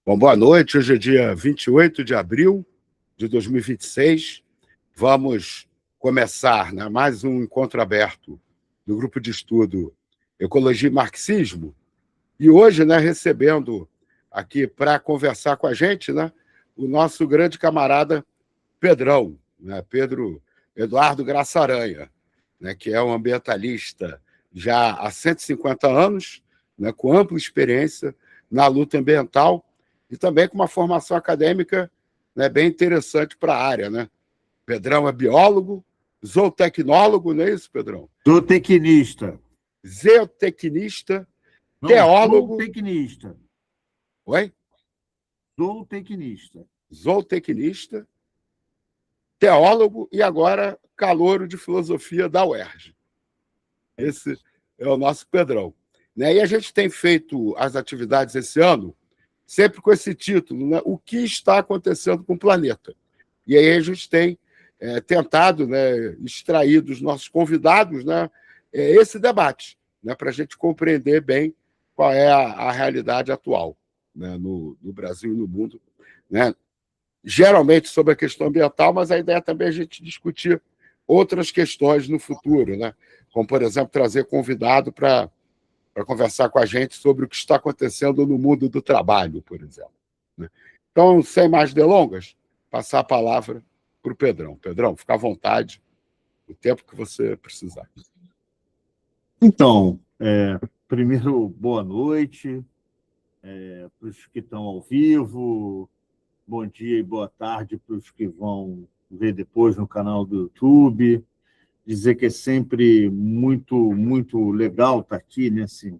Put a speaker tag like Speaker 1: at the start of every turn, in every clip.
Speaker 1: Bom, boa noite. Hoje é dia 28 de abril de 2026. Vamos começar, né, mais um encontro aberto do grupo de estudo Ecologia e Marxismo. E hoje, né, recebendo aqui para conversar com a gente, né, o nosso grande camarada Pedrão, né, Pedro Eduardo Graça Aranha, né, que é um ambientalista já há 150 anos, né, com ampla experiência na luta ambiental e também com uma formação acadêmica, né, bem interessante para a área. Né? Pedrão é biólogo, zootecnólogo, não é isso, Pedrão?
Speaker 2: Zootecnista.
Speaker 1: Zootecnista,
Speaker 2: não,
Speaker 1: teólogo...
Speaker 2: Zootecnista.
Speaker 1: Oi?
Speaker 2: Zootecnista.
Speaker 1: Zootecnista, teólogo e agora calouro de filosofia da UERJ. Esse é o nosso Pedrão. Né? E a gente tem feito as atividades esse ano sempre com esse título, né? O que está acontecendo com o planeta? E aí a gente tem tentado, né, extrair dos nossos convidados, né, esse debate, né, para a gente compreender bem qual é a realidade atual, né, no Brasil e no mundo. Né? Geralmente sobre a questão ambiental, mas a ideia também é a gente discutir outras questões no futuro, né? Como, por exemplo, trazer convidado para conversar com a gente sobre o que está acontecendo no mundo do trabalho, por exemplo. Né? Então, sem mais delongas, passar a palavra para o Pedrão. Pedrão, fica à vontade, o tempo que você precisar.
Speaker 2: Então, primeiro, boa noite para os que estão ao vivo, bom dia e boa tarde para os que vão ver depois no canal do YouTube. Dizer que é sempre muito, muito legal estar aqui, né? Assim,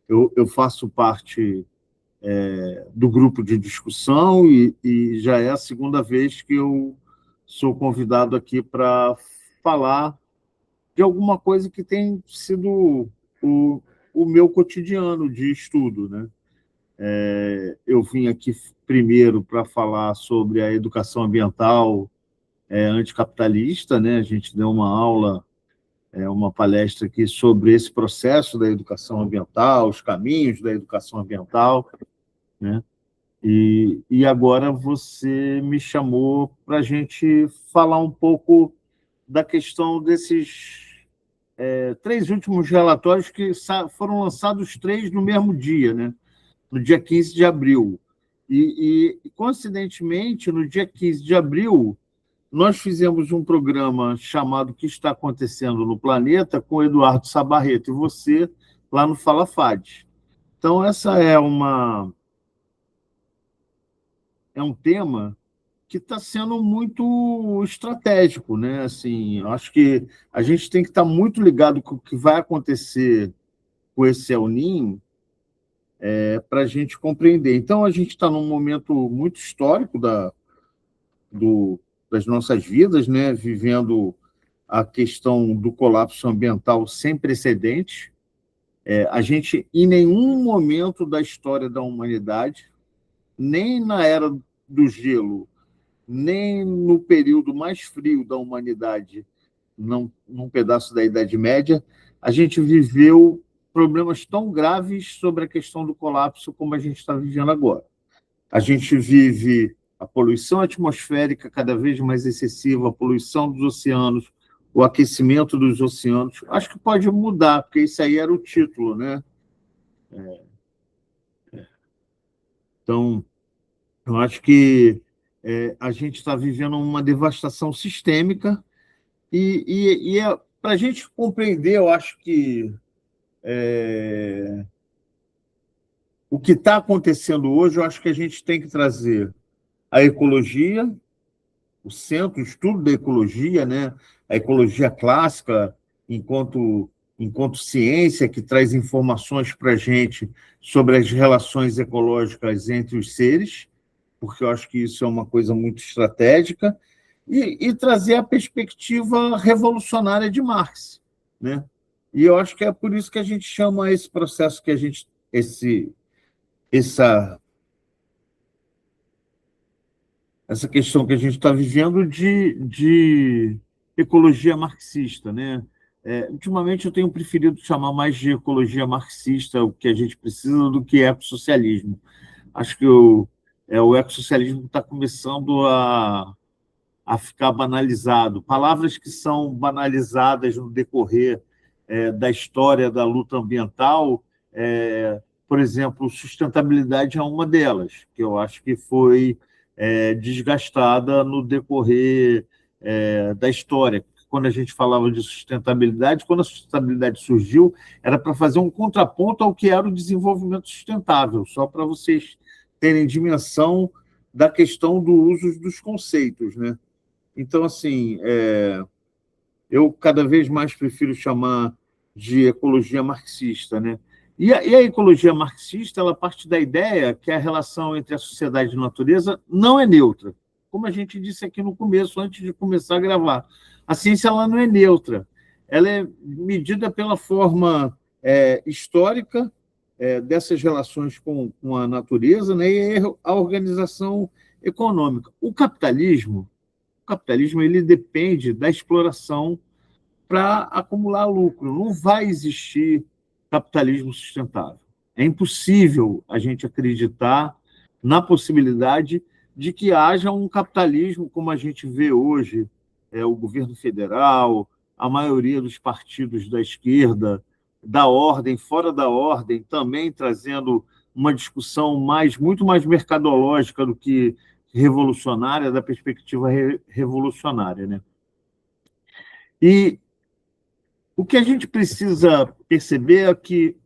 Speaker 2: eu faço parte do grupo de discussão e já é a segunda vez que eu sou convidado aqui para falar de alguma coisa que tem sido o meu cotidiano de estudo, né? Eu vim aqui primeiro para falar sobre a educação ambiental anticapitalista, né? A gente deu uma aula, uma palestra aqui sobre esse processo da educação ambiental, os caminhos da educação ambiental, né? E agora você me chamou para a gente falar um pouco da questão desses 3 últimos relatórios que foram lançados 3 no mesmo dia, né? No dia 15 de abril. E, coincidentemente, no dia 15 de abril, nós fizemos um programa chamado O que está acontecendo no planeta com o Eduardo Sabarreto e você lá no Fala FAD. Então, essa é um tema que está sendo muito estratégico, né? Assim, acho que a gente tem que estar muito ligado com o que vai acontecer com esse El Niño para a gente compreender. Então, a gente está num momento muito histórico das nossas vidas, né? Vivendo a questão do colapso ambiental sem precedentes. A gente, em nenhum momento da história da humanidade, nem na era do gelo, nem no período mais frio da humanidade, num pedaço da Idade Média, a gente viveu problemas tão graves sobre a questão do colapso como a gente está vivendo agora. A gente vive a poluição atmosférica cada vez mais excessiva, a poluição dos oceanos, o aquecimento dos oceanos. Acho que pode mudar, porque isso aí era o título, né? Então, eu acho que a gente está vivendo uma devastação sistêmica e para a gente compreender, eu acho que o que está acontecendo hoje, eu acho que a gente tem que trazer a ecologia, o centro, o estudo da ecologia, né? A ecologia clássica, enquanto ciência, que traz informações para a gente sobre as relações ecológicas entre os seres, porque eu acho que isso é uma coisa muito estratégica, e trazer a perspectiva revolucionária de Marx, né? E eu acho que é por isso que a gente chama esse processo que a gente... essa questão que a gente está vivendo de ecologia marxista, né? Ultimamente eu tenho preferido chamar mais de ecologia marxista o que a gente precisa do que ecossocialismo, Acho que o ecossocialismo está começando a ficar banalizado. Palavras que são banalizadas no decorrer da história da luta ambiental, por exemplo, sustentabilidade é uma delas, que eu acho que foi desgastada no decorrer da história. Quando a gente falava de sustentabilidade, quando a sustentabilidade surgiu, era para fazer um contraponto ao que era o desenvolvimento sustentável, só para vocês terem dimensão da questão do uso dos conceitos, né? Então, assim, eu cada vez mais prefiro chamar de ecologia marxista, né? E a ecologia marxista, ela parte da ideia que a relação entre a sociedade e a natureza não é neutra. Como a gente disse aqui no começo, antes de começar a gravar. A ciência ela não é neutra. Ela é medida pela forma histórica dessas relações com a natureza, né, e a organização econômica. O capitalismo ele depende da exploração para acumular lucro. Não vai existir capitalismo sustentável. É impossível a gente acreditar na possibilidade de que haja um capitalismo como a gente vê hoje, o governo federal, a maioria dos partidos da esquerda, da ordem, fora da ordem, também trazendo uma discussão muito mais mercadológica do que revolucionária, da perspectiva revolucionária, né? E o que a gente precisa perceber é que,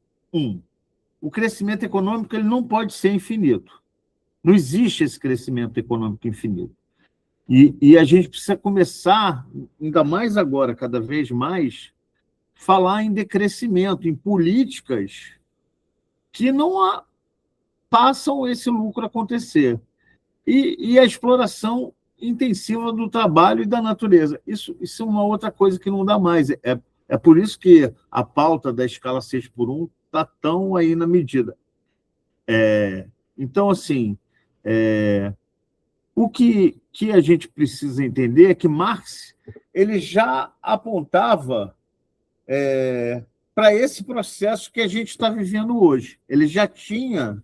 Speaker 2: o crescimento econômico ele não pode ser infinito. Não existe esse crescimento econômico infinito. E a gente precisa começar, ainda mais agora, cada vez mais, falar em decrescimento, em políticas que não passam esse lucro acontecer. E a exploração intensiva do trabalho e da natureza. Isso é uma outra coisa que não dá mais. É por isso que a pauta da escala 6x1 está tão aí na medida. Então, assim, o que a gente precisa entender é que Marx ele já apontava para esse processo que a gente está vivendo hoje. Ele já tinha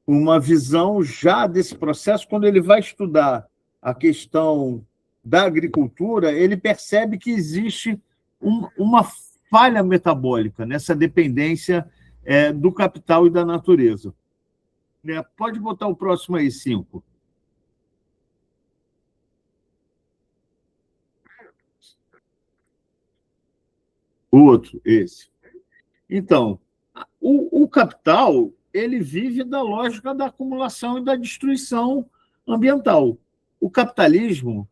Speaker 2: uma visão já desse processo. Quando ele vai estudar a questão da agricultura, ele percebe que existe uma falha metabólica nessa dependência do capital e da natureza. Pode botar o próximo aí, 5. O outro, esse. Então, o capital ele vive da lógica da acumulação e da destruição ambiental. O capitalismo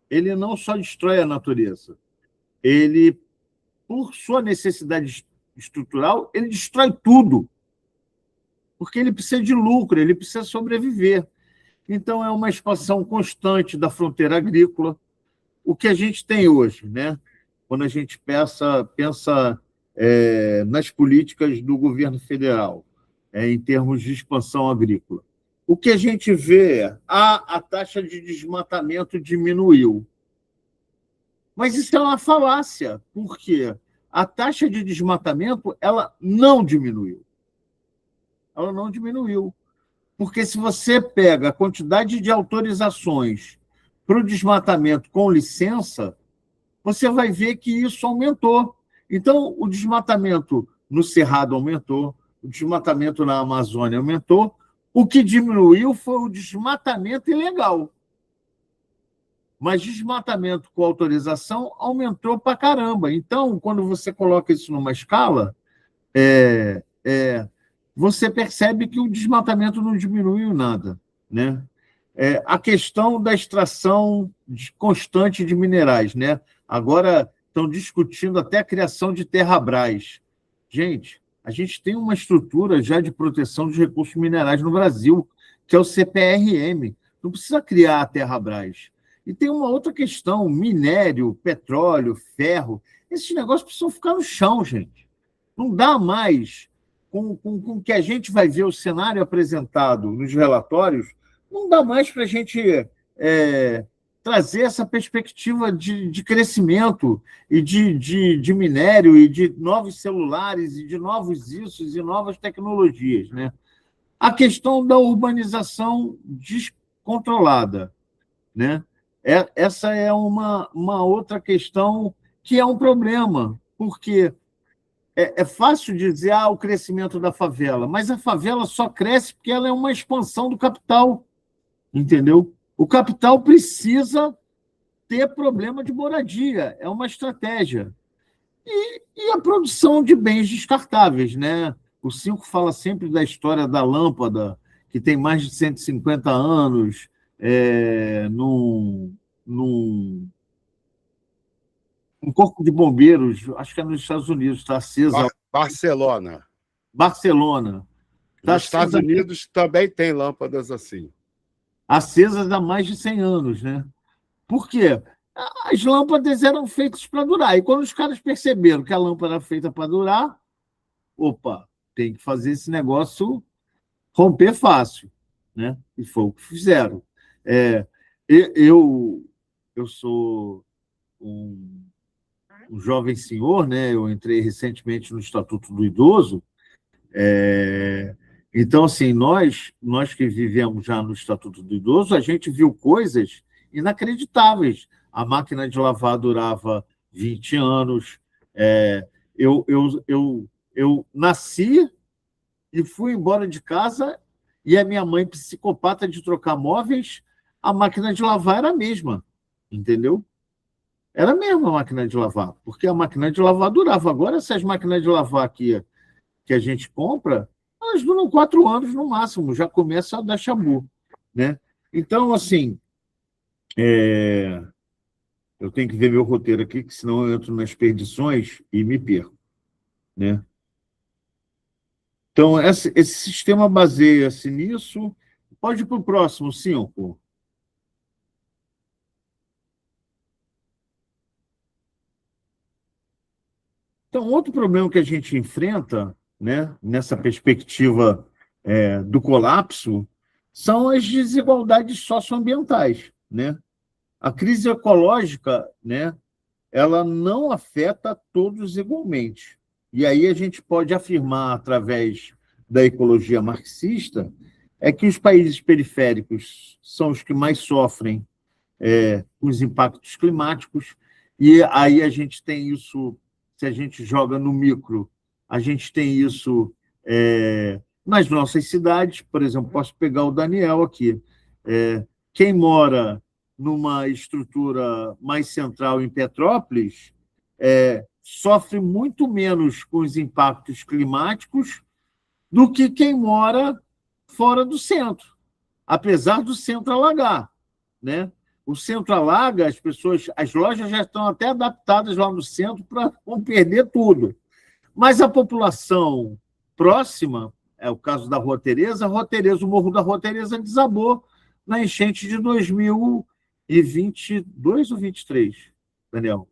Speaker 2: ele não só destrói a natureza, ele, por sua necessidade estrutural, ele destrói tudo, porque ele precisa de lucro, ele precisa sobreviver. Então, é uma expansão constante da fronteira agrícola. O que a gente tem hoje, né? Quando a gente pensa nas políticas do governo federal, em termos de expansão agrícola. O que a gente vê é a taxa de desmatamento diminuiu. Mas isso é uma falácia, porque a taxa de desmatamento ela não diminuiu. Ela não diminuiu. Porque se você pega a quantidade de autorizações para o desmatamento com licença, você vai ver que isso aumentou. Então, o desmatamento no Cerrado aumentou, o desmatamento na Amazônia aumentou, o que diminuiu foi o desmatamento ilegal. Mas desmatamento com autorização aumentou para caramba. Então, quando você coloca isso numa escala, você percebe que o desmatamento não diminuiu nada, né? A questão da extração constante de minerais, né? Agora estão discutindo até a criação de Terrabras. Gente, a gente tem uma estrutura já de proteção dos recursos minerais no Brasil, que é o CPRM. Não precisa criar a Terrabras. E tem uma outra questão, minério, petróleo, ferro. Esses negócios precisam ficar no chão, gente. Não dá mais, com o que a gente vai ver o cenário apresentado nos relatórios, não dá mais para a gente trazer essa perspectiva de crescimento e de minério e de novos celulares e de novos isso e novas tecnologias, né? A questão da urbanização descontrolada, né? Essa é uma outra questão que é um problema, porque é fácil dizer o crescimento da favela, mas a favela só cresce porque ela é uma expansão do capital, entendeu? O capital precisa ter problema de moradia, é uma estratégia. E a produção de bens descartáveis, né? O Cinco fala sempre da história da lâmpada, que tem mais de 150 anos, num um corpo de bombeiros, acho que é nos Estados Unidos, está acesa.
Speaker 1: Barcelona.
Speaker 2: Barcelona. Tá
Speaker 1: Nos Estados Unidos também tem lâmpadas assim.
Speaker 2: Acesas há mais de 100 anos, né? Por quê? As lâmpadas eram feitas para durar. E quando os caras perceberam que a lâmpada era feita para durar, opa, tem que fazer esse negócio romper fácil, né? E foi o que fizeram. Eu sou um jovem senhor, né? Eu entrei recentemente no Estatuto do Idoso. Então, assim, nós que vivemos já no Estatuto do Idoso, a gente viu coisas inacreditáveis. A máquina de lavar durava 20 anos. Eu nasci e fui embora de casa e a minha mãe, psicopata de trocar móveis, a máquina de lavar era a mesma, entendeu? Era a mesma máquina de lavar, porque a máquina de lavar durava. Agora, essas máquinas de lavar aqui que a gente compra, elas duram 4 anos no máximo, já começa a dar chabu, né? Então, assim, eu tenho que ver meu roteiro aqui, que senão eu entro nas perdições e me perco, né? Então, esse sistema baseia-se nisso. Pode ir para o próximo, 5. Então, outro problema que a gente enfrenta, né, nessa perspectiva do colapso são as desigualdades socioambientais, né? A crise ecológica, né, ela não afeta todos igualmente. E aí a gente pode afirmar, através da ecologia marxista, que os países periféricos são os que mais sofrem com os impactos climáticos, e aí a gente tem isso, se a gente joga no micro, a gente tem isso nas nossas cidades. Por exemplo, posso pegar o Daniel aqui. Quem mora numa estrutura mais central em Petrópolis sofre muito menos com os impactos climáticos do que quem mora fora do centro, apesar do centro alagar, né? O centro alaga, as lojas já estão até adaptadas lá no centro para não perder tudo. Mas a população próxima, é o caso da Rua Tereza, o Morro da Rua Tereza desabou na enchente de 2022 ou 23, Daniel?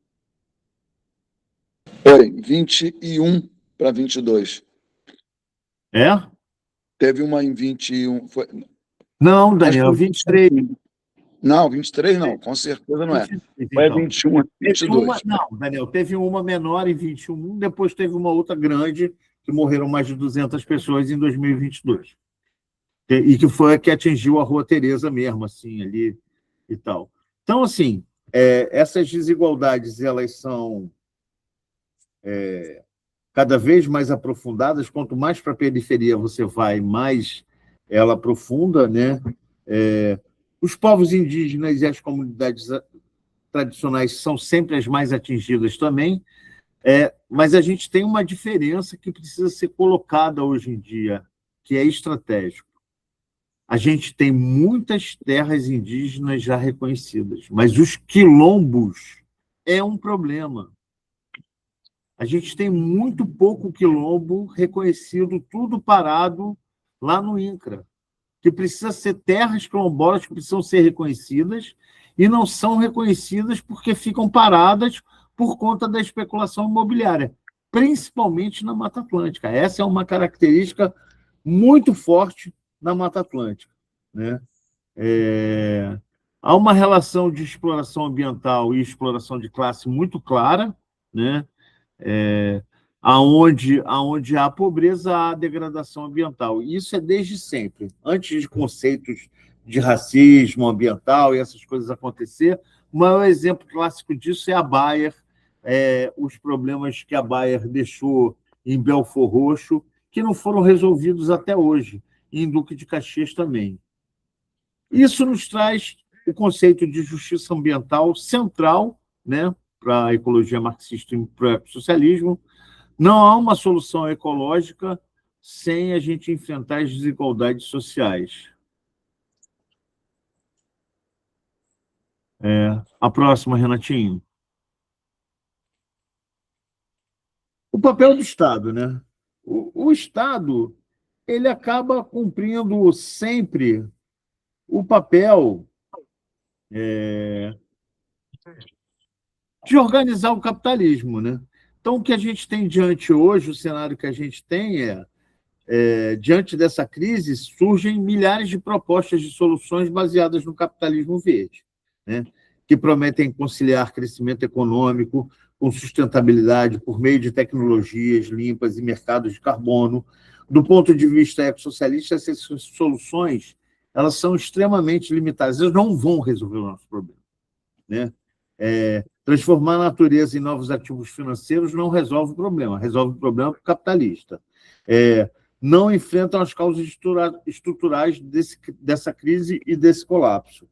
Speaker 3: Foi 21 para 22. Teve uma em 21.
Speaker 2: Não, Daniel, 23.
Speaker 3: Não, 23 não, com certeza não é. Foi
Speaker 2: Então.
Speaker 3: 21 a 22.
Speaker 2: Não, Daniel, teve uma menor em 21, depois teve uma outra grande, que morreram mais de 200 pessoas em 2022. E que foi a que atingiu a Rua Tereza mesmo, assim, ali e tal. Então, assim, essas desigualdades, elas são cada vez mais aprofundadas. Quanto mais para a periferia você vai, mais ela aprofunda, né? Os povos indígenas e as comunidades tradicionais são sempre as mais atingidas também, mas a gente tem uma diferença que precisa ser colocada hoje em dia, que é estratégico. A gente tem muitas terras indígenas já reconhecidas, mas os quilombos é um problema. A gente tem muito pouco quilombo reconhecido, tudo parado lá no INCRA, que precisa ser terras quilombolas que precisam ser reconhecidas e não são reconhecidas porque ficam paradas por conta da especulação imobiliária, principalmente na Mata Atlântica. Essa é uma característica muito forte na Mata Atlântica, né? Há uma relação de exploração ambiental e exploração de classe muito clara, né? Aonde há pobreza, há degradação ambiental. E isso é desde sempre. Antes de conceitos de racismo ambiental e essas coisas acontecer, o maior exemplo clássico disso é a Bayer, os problemas que a Bayer deixou em Belford Roxo, que não foram resolvidos até hoje, e em Duque de Caxias também. Isso nos traz o conceito de justiça ambiental central, né, para a ecologia marxista e para o ecossocialismo. Não há uma solução ecológica sem a gente enfrentar as desigualdades sociais. A próxima, Renatinho. O papel do Estado, né? O Estado, ele acaba cumprindo sempre o papel de organizar o capitalismo, né? Então, o que a gente tem diante hoje, o cenário que a gente tem diante dessa crise, surgem milhares de propostas de soluções baseadas no capitalismo verde, né? Que prometem conciliar crescimento econômico com sustentabilidade por meio de tecnologias limpas e mercados de carbono. Do ponto de vista ecossocialista, essas soluções elas são extremamente limitadas, elas não vão resolver o nosso problema, né? Transformar a natureza em novos ativos financeiros não resolve o problema, resolve o problema para o capitalista. Não enfrentam as causas estruturais dessa crise e desse colapso.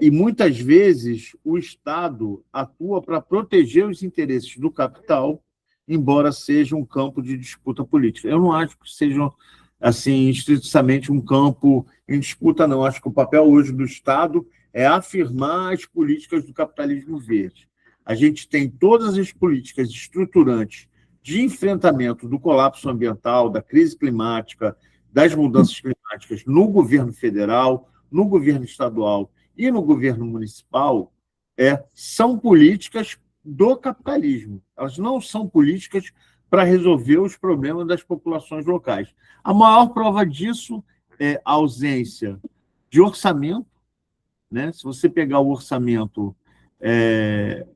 Speaker 2: E, muitas vezes, o Estado atua para proteger os interesses do capital, embora seja um campo de disputa política. Eu não acho que seja assim, estritamente um campo em disputa, não. Acho que o papel hoje do Estado é afirmar as políticas do capitalismo verde. A gente tem todas as políticas estruturantes de enfrentamento do colapso ambiental, da crise climática, das mudanças climáticas no governo federal, no governo estadual e no governo municipal, são políticas do capitalismo. Elas não são políticas para resolver os problemas das populações locais. A maior prova disso é a ausência de orçamento, né? Se você pegar o orçamento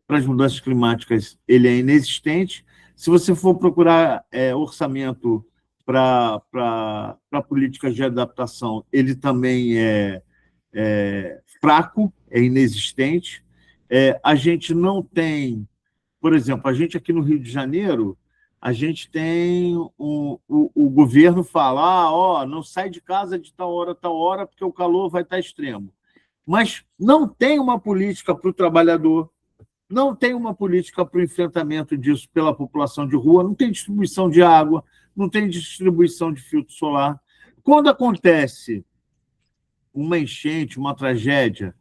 Speaker 2: para as mudanças climáticas, ele é inexistente. Se você for procurar orçamento para políticas de adaptação, ele também é fraco, é inexistente. A gente não tem, por exemplo, a gente aqui no Rio de Janeiro, a gente tem o governo fala, não sai de casa de tal hora, porque o calor vai estar extremo. Mas não tem uma política para o trabalhador, não tem uma política para o enfrentamento disso pela população de rua, não tem distribuição de água, não tem distribuição de filtro solar. Quando acontece uma enchente, uma tragédia,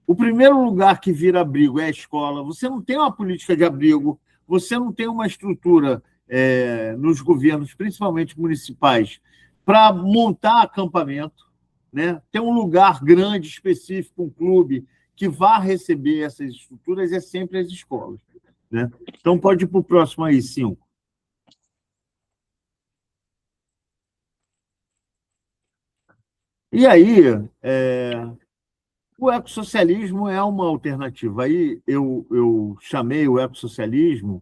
Speaker 2: o primeiro lugar que vira abrigo é a escola. Você não tem uma política de abrigo, você não tem uma estrutura nos governos, principalmente municipais, para montar acampamento, né? Ter um lugar grande, específico, um clube, que vá receber essas estruturas, é sempre as escolas, né? Então, pode ir para o próximo aí, 5. E aí, o ecossocialismo é uma alternativa. Aí eu chamei o ecossocialismo,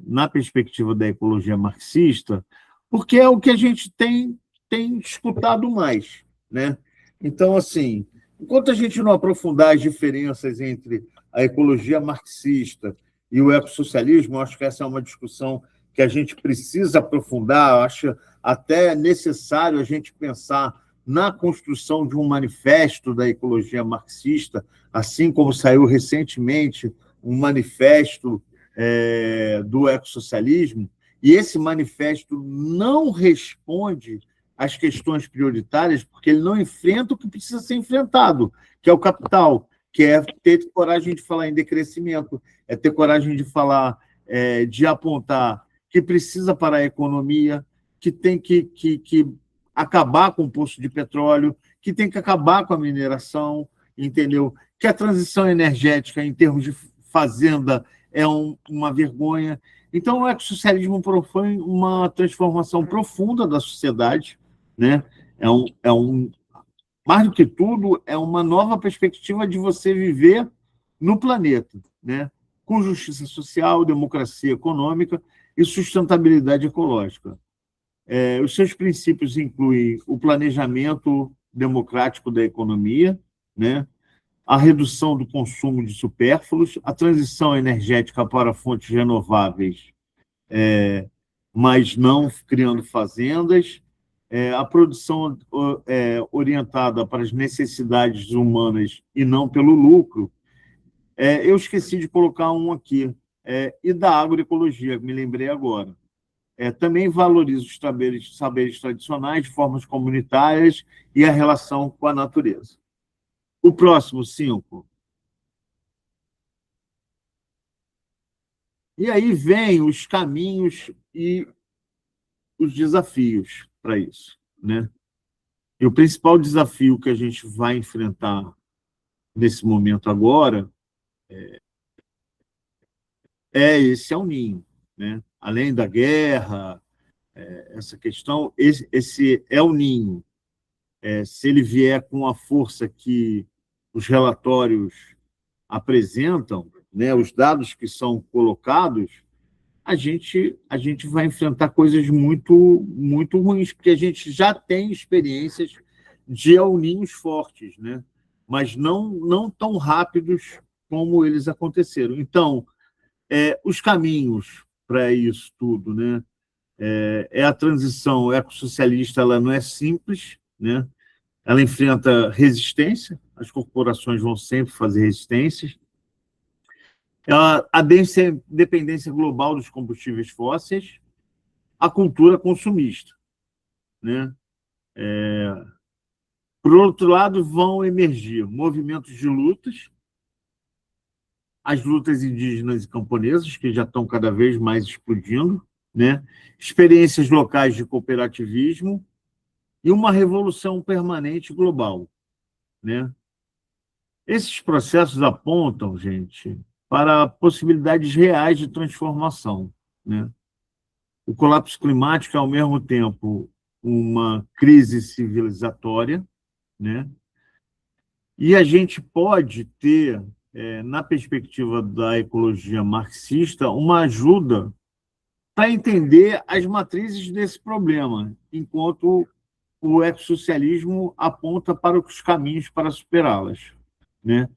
Speaker 2: na perspectiva da ecologia marxista, porque é o que a gente tem escutado mais, né? Então, assim, enquanto a gente não aprofundar as diferenças entre a ecologia marxista e o ecossocialismo, acho que essa é uma discussão que a gente precisa aprofundar, acho até necessário a gente pensar na construção de um manifesto da ecologia marxista, assim como saiu recentemente um manifesto do ecossocialismo, e esse manifesto não responde às questões prioritárias, porque ele não enfrenta o que precisa ser enfrentado, que é o capital, que é ter coragem de falar em decrescimento, é ter coragem de falar, de apontar que precisa parar a economia, que tem que acabar com o poço de petróleo, que tem que acabar com a mineração, entendeu? Que a transição energética, em termos de fazenda, é uma vergonha. Então, o ecossocialismo propõe uma transformação profunda da sociedade, né? mais do que tudo, é uma nova perspectiva de você viver no planeta, né? Com justiça social, democracia econômica e sustentabilidade ecológica. Os seus princípios incluem o planejamento democrático da economia, né? A redução do consumo de supérfluos, a transição energética para fontes renováveis, mas não criando fazendas, a produção orientada para as necessidades humanas e não pelo lucro. Eu esqueci de colocar um aqui, e da agroecologia, me lembrei agora. Também valoriza os saberes tradicionais de formas comunitárias e a relação com a natureza. O próximo, 5. E aí vem os caminhos e os desafios para isso, né? E o principal desafio que a gente vai enfrentar nesse momento agora esse El Niño, né? Além da guerra, essa questão, esse El Niño, se ele vier com a força que os relatórios apresentam, né, os dados que são colocados, a gente vai enfrentar coisas muito, muito ruins, porque a gente já tem experiências de El Niños fortes, né? Mas não tão rápidos como eles aconteceram. Então, os caminhos para isso tudo, né? A transição ecossocialista, ela não é simples, né? Ela enfrenta resistência, as corporações vão sempre fazer resistências, a dependência global dos combustíveis fósseis, a cultura consumista, né? Por outro lado, vão emergir movimentos de lutas, as lutas indígenas e camponesas, que já estão cada vez mais explodindo, né? Experiências locais de cooperativismo e uma revolução permanente global, né? Esses processos apontam, gente, para possibilidades reais de transformação, né? O colapso climático é, ao mesmo tempo, uma crise civilizatória, né? E a gente pode ter, na perspectiva da ecologia marxista, uma ajuda para entender as matrizes desse problema, enquanto o ecossocialismo aponta para os caminhos para superá-las, né?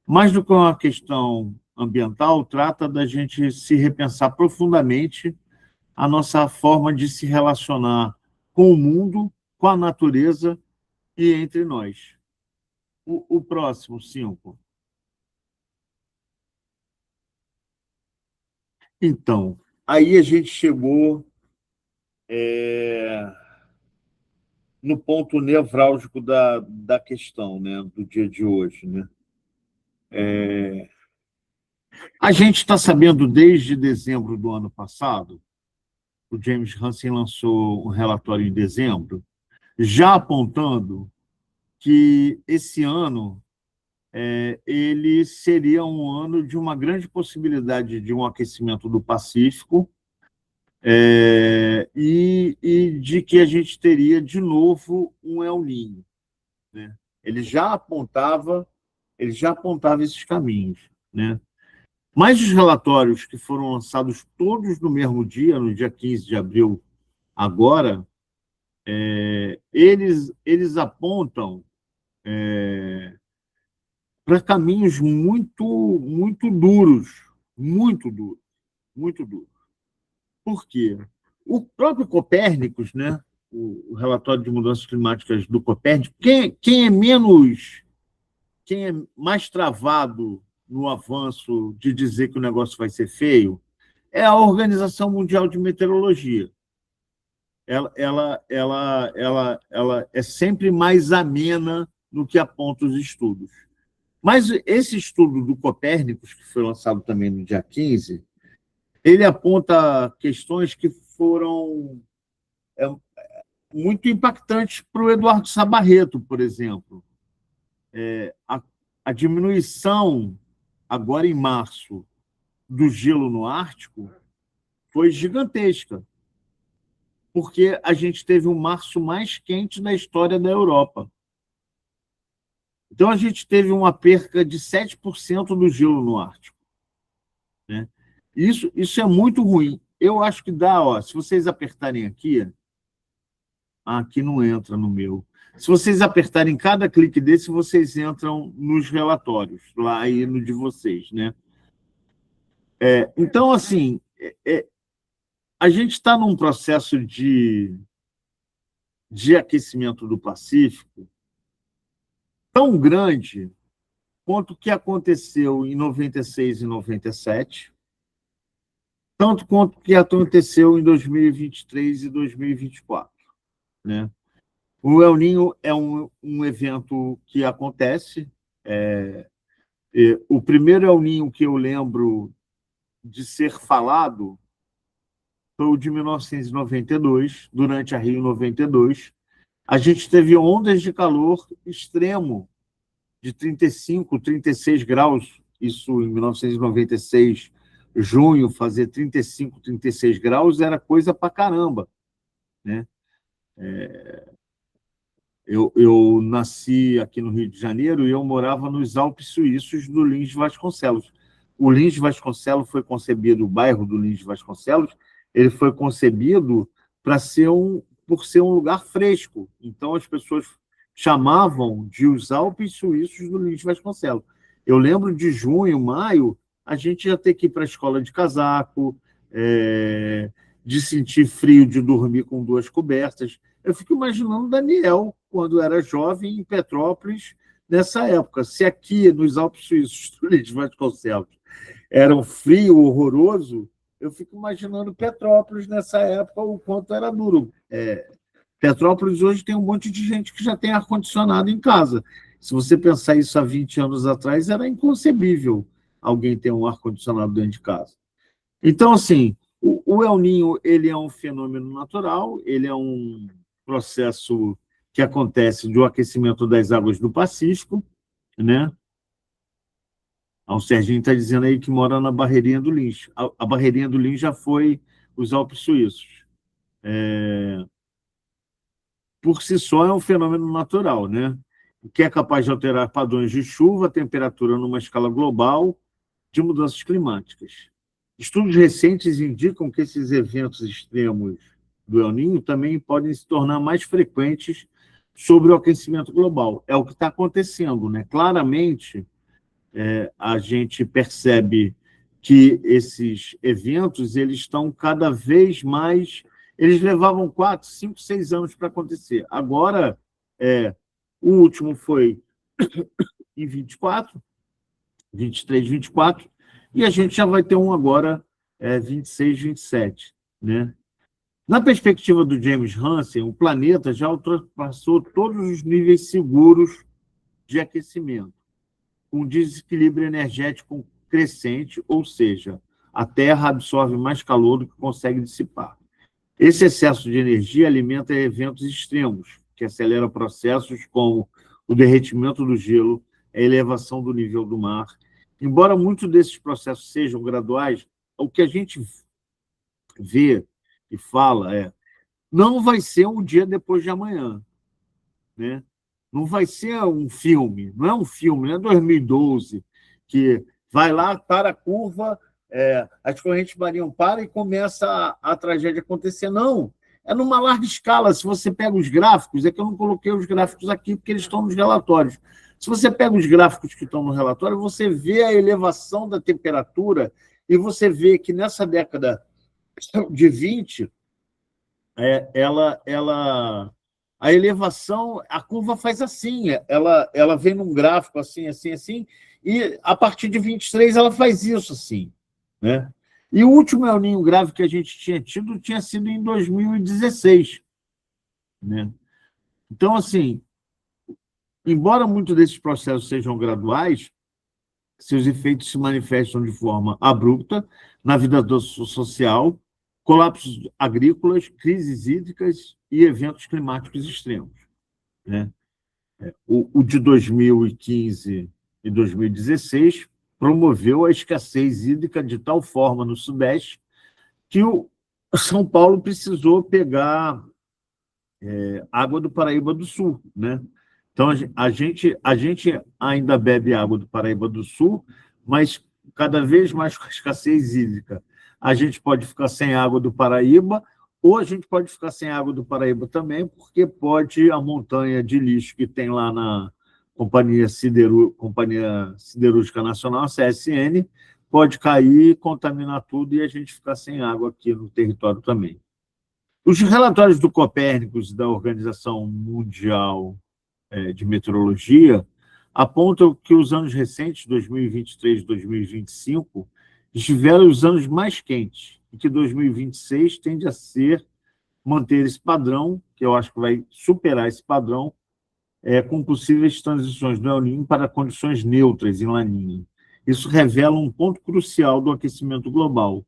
Speaker 2: Mais do que uma questão ambiental, trata da gente se repensar profundamente a nossa forma de se relacionar com o mundo, com a natureza e entre nós. O próximo, 5. Então, aí a gente chegou no ponto nevrálgico da questão, né, do dia de hoje, né? A gente está sabendo desde dezembro do ano passado, o James Hansen lançou um relatório em dezembro, já apontando que esse ano ele seria um ano de uma grande possibilidade de um aquecimento do Pacífico e de que a gente teria de novo um El Niño, né? Ele já apontava esses caminhos, né? Mas os relatórios que foram lançados todos no mesmo dia, no dia 15 de abril, agora, eles apontam para caminhos muito, muito duros, muito duros, muito duros. Por quê? O próprio Copérnicos, né? O relatório de mudanças climáticas do Copérnico, quem é mais travado no avanço de dizer que o negócio vai ser feio é a Organização Mundial de Meteorologia. Ela é sempre mais amena no que aponta os estudos. Mas esse estudo do Copérnicos, que foi lançado também no dia 15, ele aponta questões que foram muito impactantes para o Eduardo Sabarreto, por exemplo. A diminuição, agora em março, do gelo no Ártico foi gigantesca, porque a gente teve o março mais quente da história da Europa. Então, a gente teve uma perca de 7% do gelo no Ártico, né? Isso é muito ruim. Eu acho que dá, ó, se vocês apertarem aqui, aqui não entra no meu. Se vocês apertarem cada clique desse, vocês entram nos relatórios, lá aí no de vocês, né? Então, assim, a gente está num processo de aquecimento do Pacífico tão grande quanto o que aconteceu em 96 e 97, tanto quanto o que aconteceu em 2023 e 2024, né? O El Niño é um evento que acontece. O primeiro El Niño que eu lembro de ser falado foi o de 1992, durante a Rio 92. A gente teve ondas de calor extremo, de 35, 36 graus, isso em 1996, junho, fazer 35, 36 graus era coisa pra caramba, né? Eu nasci aqui no Rio de Janeiro e eu morava nos Alpes Suíços do Lins de Vasconcelos. O Lins de Vasconcelos foi concebido, o bairro do Lins de Vasconcelos, ele foi concebido por ser um lugar fresco. Então, as pessoas chamavam de os Alpes Suíços do Lins de Vasconcelos. Eu lembro de junho, maio, a gente ia ter que ir para a escola de casaco, de sentir frio, de dormir com 2 cobertas. Eu fico imaginando o Daniel, quando era jovem, em Petrópolis, nessa época. Se aqui, nos Alpes Suíços do Lins de Vasconcelos, era um frio horroroso, eu fico imaginando Petrópolis nessa época, o quanto era duro. Petrópolis hoje tem um monte de gente que já tem ar-condicionado em casa. Se você pensar isso há 20 anos atrás, era inconcebível alguém ter um ar-condicionado dentro de casa. Então, assim, o El Niño, ele é um fenômeno natural, ele é um processo que acontece do aquecimento das águas do Pacífico, né? O Serginho está dizendo aí que mora na Barreirinha do Lins. A Barreirinha do Lins já foi os Alpes Suíços. Por si só, é um fenômeno natural, né? Que é capaz de alterar padrões de chuva, temperatura numa escala global de mudanças climáticas. Estudos recentes indicam que esses eventos extremos do El Niño também podem se tornar mais frequentes sobre o aquecimento global. É o que está acontecendo, né? Claramente, a gente percebe que esses eventos eles estão cada vez mais... Eles levavam 4, 5, 6 anos para acontecer. Agora, o último foi em 23, 24, e a gente já vai ter um agora, 26, 27. Né? Na perspectiva do James Hansen, o planeta já ultrapassou todos os níveis seguros de aquecimento, com desequilíbrio energético crescente, ou seja, a Terra absorve mais calor do que consegue dissipar. Esse excesso de energia alimenta eventos extremos, que aceleram processos como o derretimento do gelo, a elevação do nível do mar. Embora muitos desses processos sejam graduais, o que a gente vê e fala não vai ser um dia depois de amanhã, né? Não vai ser um filme, não é um filme, não é 2012, que vai lá, para a curva, as correntes marinhas param e começa a tragédia acontecer. Não, é numa larga escala. Se você pega os gráficos, é que eu não coloquei os gráficos aqui, porque eles estão nos relatórios. Se você pega os gráficos que estão no relatório, você vê a elevação da temperatura e você vê que nessa década de 20, a elevação, a curva faz assim, ela vem num gráfico assim, assim, assim, e a partir de 23 ela faz isso assim, né? E o último El Niño grave que a gente tinha tido tinha sido em 2016, né? Então, assim, embora muitos desses processos sejam graduais, seus efeitos se manifestam de forma abrupta na vida social, colapsos agrícolas, crises hídricas e eventos climáticos extremos, né? O de 2015 e 2016 promoveu a escassez hídrica de tal forma no Sudeste que o São Paulo precisou pegar água do Paraíba do Sul, né? Então, a gente ainda bebe água do Paraíba do Sul, mas cada vez mais com a escassez hídrica. A gente pode ficar sem água do Paraíba, ou a gente pode ficar sem água do Paraíba também, porque pode a montanha de lixo que tem lá na Companhia Siderúrgica Nacional, CSN, pode cair, contaminar tudo e a gente ficar sem água aqui no território também. Os relatórios do Copérnicos e da Organização Mundial de Meteorologia apontam que os anos recentes, 2023 e 2025, estiveram os anos mais quentes e que 2026 tende a manter esse padrão, que eu acho que vai superar esse padrão, com possíveis transições do El Niño para condições neutras em Laninha. Isso revela um ponto crucial do aquecimento global.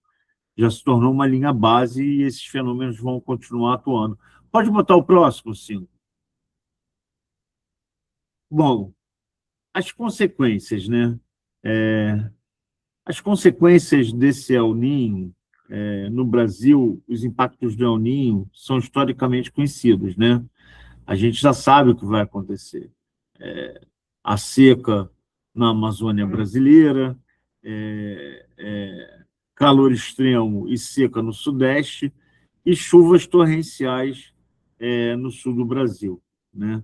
Speaker 2: Já se tornou uma linha base e esses fenômenos vão continuar atuando. Pode botar o próximo, Cinco. Bom, as consequências, né? As consequências desse El Niño, no Brasil, os impactos do El Niño são historicamente conhecidos, né? A gente já sabe o que vai acontecer. A seca na Amazônia brasileira, calor extremo e seca no Sudeste e chuvas torrenciais no sul do Brasil, né?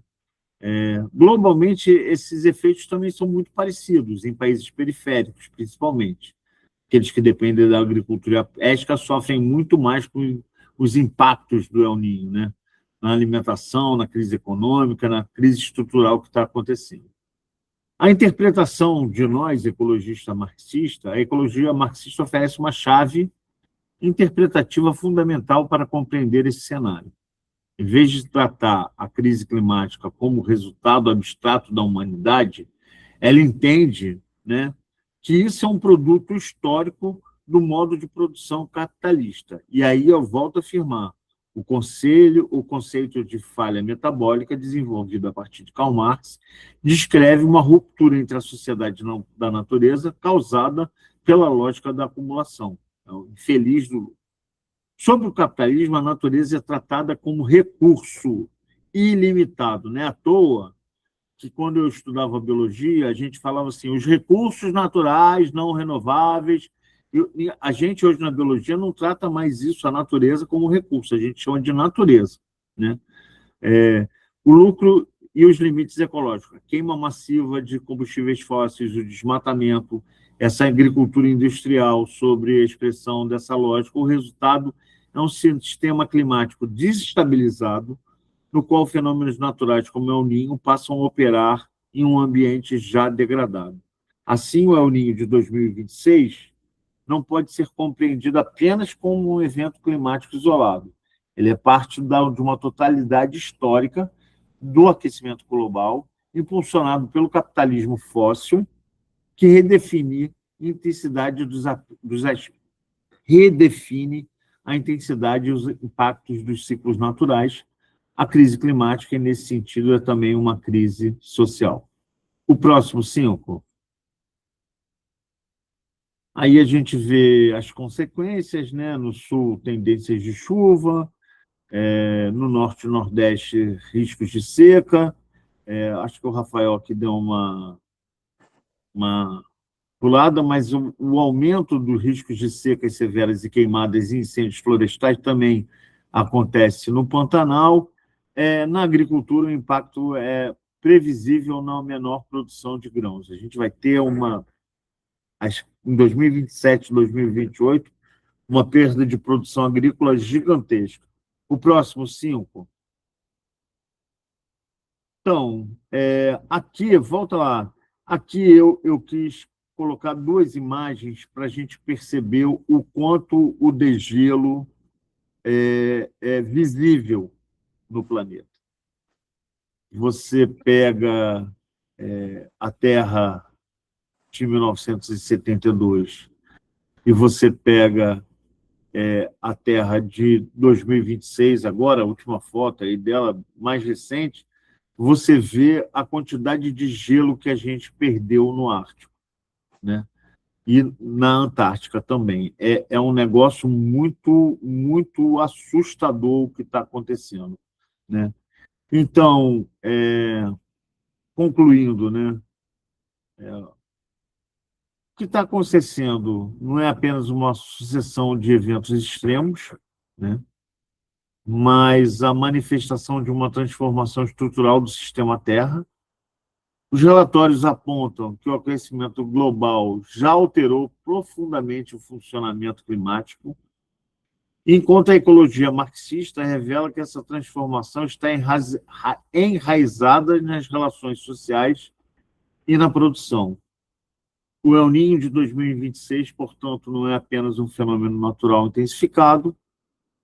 Speaker 2: Globalmente, esses efeitos também são muito parecidos em países periféricos, principalmente. Aqueles que dependem da agricultura pesca sofrem muito mais com os impactos do El Niño, né? Na alimentação, na crise econômica, na crise estrutural que está acontecendo. A interpretação de nós, ecologistas marxistas, a ecologia marxista oferece uma chave interpretativa fundamental para compreender esse cenário. Em vez de tratar a crise climática como resultado abstrato da humanidade, ela entende, né, que isso é um produto histórico do modo de produção capitalista. E aí eu volto a afirmar, o conceito de falha metabólica, desenvolvido a partir de Karl Marx, descreve uma ruptura entre a sociedade da natureza causada pela lógica da acumulação. Infeliz do... Sobre o capitalismo, a natureza é tratada como recurso ilimitado. Não é à toa que, quando eu estudava biologia, a gente falava assim, os recursos naturais não renováveis. A gente, hoje, na biologia, não trata mais isso, a natureza, como recurso, a gente chama de natureza, né? O lucro e os limites ecológicos, a queima massiva de combustíveis fósseis, o desmatamento, essa agricultura industrial, sobre a expressão dessa lógica, o resultado é um sistema climático desestabilizado, no qual fenômenos naturais como o El Niño passam a operar em um ambiente já degradado. Assim, o El Niño de 2026 não pode ser compreendido apenas como um evento climático isolado. Ele é parte de uma totalidade histórica do aquecimento global, impulsionado pelo capitalismo fóssil, que redefine a intensidade e os impactos dos ciclos naturais. A crise climática, e nesse sentido, é também uma crise social. O próximo 5. Aí a gente vê as consequências, né? No sul, tendências de chuva, no norte e nordeste, riscos de seca. Acho que o Rafael aqui deu uma pulada, mas o aumento dos riscos de secas severas e queimadas e incêndios florestais também acontece no Pantanal. Na agricultura, o impacto é previsível na menor produção de grãos. A gente vai ter em 2027, 2028, uma perda de produção agrícola gigantesca. O próximo 5. Então, aqui, volta lá. Aqui eu quis colocar duas imagens para a gente perceber o quanto o degelo é visível no planeta. Você pega a Terra de 1972 e você pega a Terra de 2026, agora, a última foto aí dela, mais recente, você vê a quantidade de gelo que a gente perdeu no Ártico, né? E na Antártica também. É um negócio muito, muito assustador o que está acontecendo, né? Então, concluindo, né? O que está acontecendo não é apenas uma sucessão de eventos extremos, né? Mas a manifestação de uma transformação estrutural do sistema Terra. Os relatórios apontam que o aquecimento global já alterou profundamente o funcionamento climático, enquanto a ecologia marxista revela que essa transformação está enraizada nas relações sociais e na produção. O El Niño de 2026, portanto, não é apenas um fenômeno natural intensificado,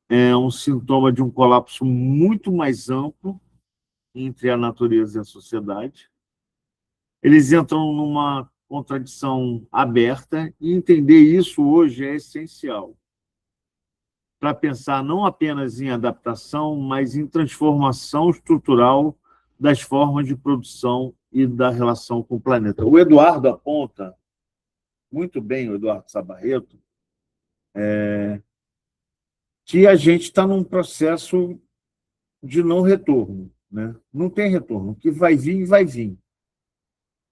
Speaker 2: é um sintoma de um colapso muito mais amplo entre a natureza e a sociedade. Eles entram numa contradição aberta e entender isso hoje é essencial para pensar não apenas em adaptação, mas em transformação estrutural das formas de produção e da relação com o planeta. O Eduardo aponta muito bem, o Eduardo Sabarreto, que a gente está num processo de não retorno, né? Não tem retorno. O que vai vir, vai vir.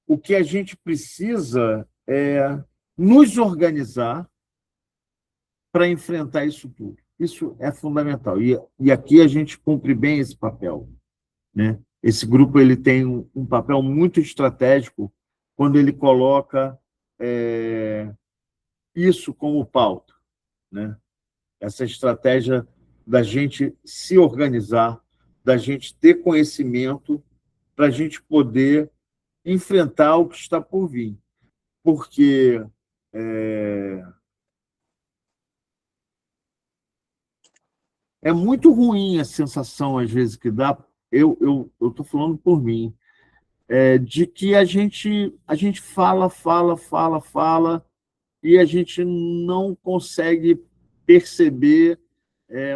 Speaker 2: O que a gente precisa é nos organizar para enfrentar isso tudo. Isso é fundamental. E aqui a gente cumpre bem esse papel, né? Esse grupo ele tem um papel muito estratégico quando ele coloca isso como pauta, né? Essa estratégia da gente se organizar, da gente ter conhecimento para a gente poder enfrentar o que está por vir. Porque é muito ruim a sensação, às vezes, que dá, eu estou falando por mim, de que a gente fala, e a gente não consegue perceber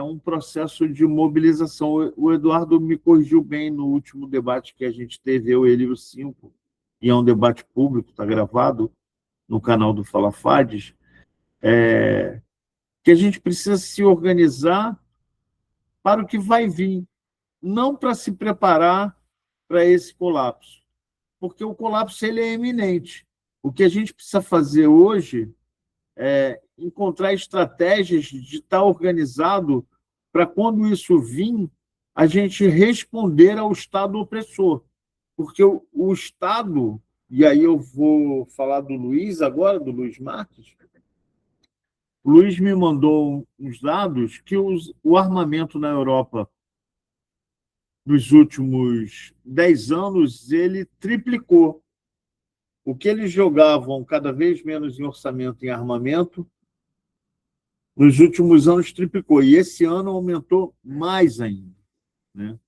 Speaker 2: um processo de mobilização. O Eduardo me corrigiu bem no último debate que a gente teve, ele e o Cinco, e é um debate público, está gravado no canal do Fala Fades, que a gente precisa se organizar para o que vai vir, não para se preparar para esse colapso, porque o colapso ele é iminente. O que a gente precisa fazer hoje é encontrar estratégias de estar organizado para, quando isso vir, a gente responder ao Estado opressor. Porque o Estado, e aí eu vou falar do Luiz agora, do Luiz Marques. O Luiz me mandou uns dados que o armamento na Europa nos últimos 10 anos ele triplicou. O que eles jogavam cada vez menos em orçamento em armamento, nos últimos anos triplicou. E esse ano aumentou mais ainda, né?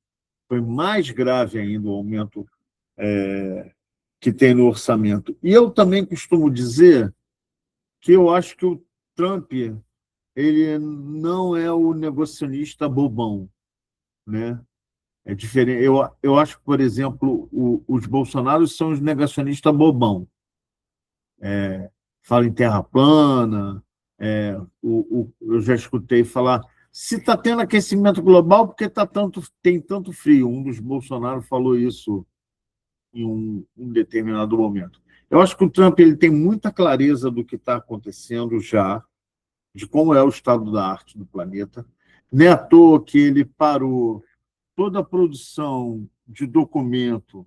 Speaker 2: Foi mais grave ainda o aumento que tem no orçamento. E eu também costumo dizer que eu acho que o Trump ele não é o negacionista bobão, né? É diferente. Eu acho que, por exemplo, os bolsonaros são os negacionistas bobão. Fala em terra plana. Eu já escutei falar, se está tendo aquecimento global, porque tem tanto frio. Um dos Bolsonaro falou isso em um determinado momento. Eu acho que o Trump ele tem muita clareza do que está acontecendo já, de como é o estado da arte do planeta. Não é à toa que ele parou toda a produção de documento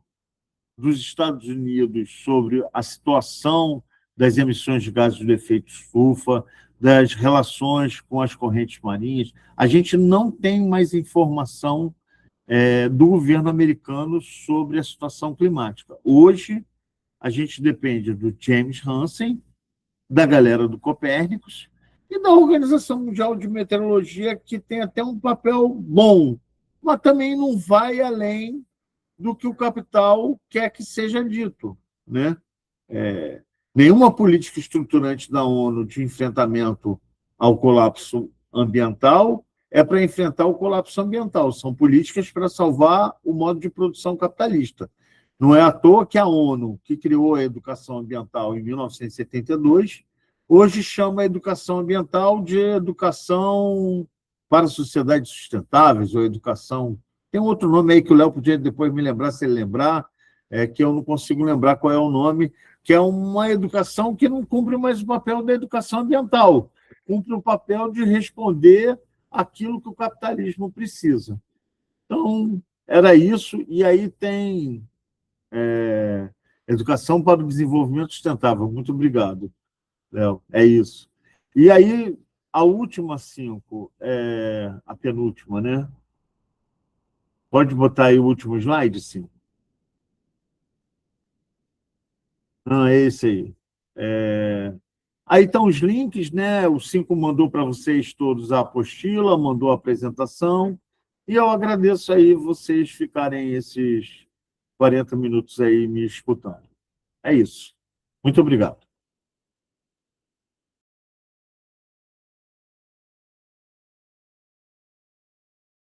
Speaker 2: dos Estados Unidos sobre a situação das emissões de gases de efeito estufa, das relações com as correntes marinhas. A gente não tem mais informação do governo americano sobre a situação climática. Hoje, a gente depende do James Hansen, da galera do Copérnicos e da Organização Mundial de Meteorologia, que tem até um papel bom, mas também não vai além do que o capital quer que seja dito, né? Nenhuma política estruturante da ONU de enfrentamento ao colapso ambiental é para enfrentar o colapso ambiental, são políticas para salvar o modo de produção capitalista. Não é à toa que a ONU, que criou a educação ambiental em 1972, hoje chama a educação ambiental de educação para sociedades sustentáveis, ou educação... Tem um outro nome aí que o Léo podia depois me lembrar, se ele lembrar, que eu não consigo lembrar qual é o nome, que é uma educação que não cumpre mais o papel da educação ambiental, cumpre o papel de responder aquilo que o capitalismo precisa. Então, era isso, e aí tem Educação para o Desenvolvimento Sustentável. Muito obrigado, Léo. É isso. E aí, a última 5, a penúltima, né? Pode botar aí o último slide, 5. Ah, é esse aí. Aí estão os links, né? O 5 mandou para vocês todos a apostila, mandou a apresentação, e eu agradeço aí vocês ficarem esses 40 minutos aí me escutando. É isso. Muito obrigado.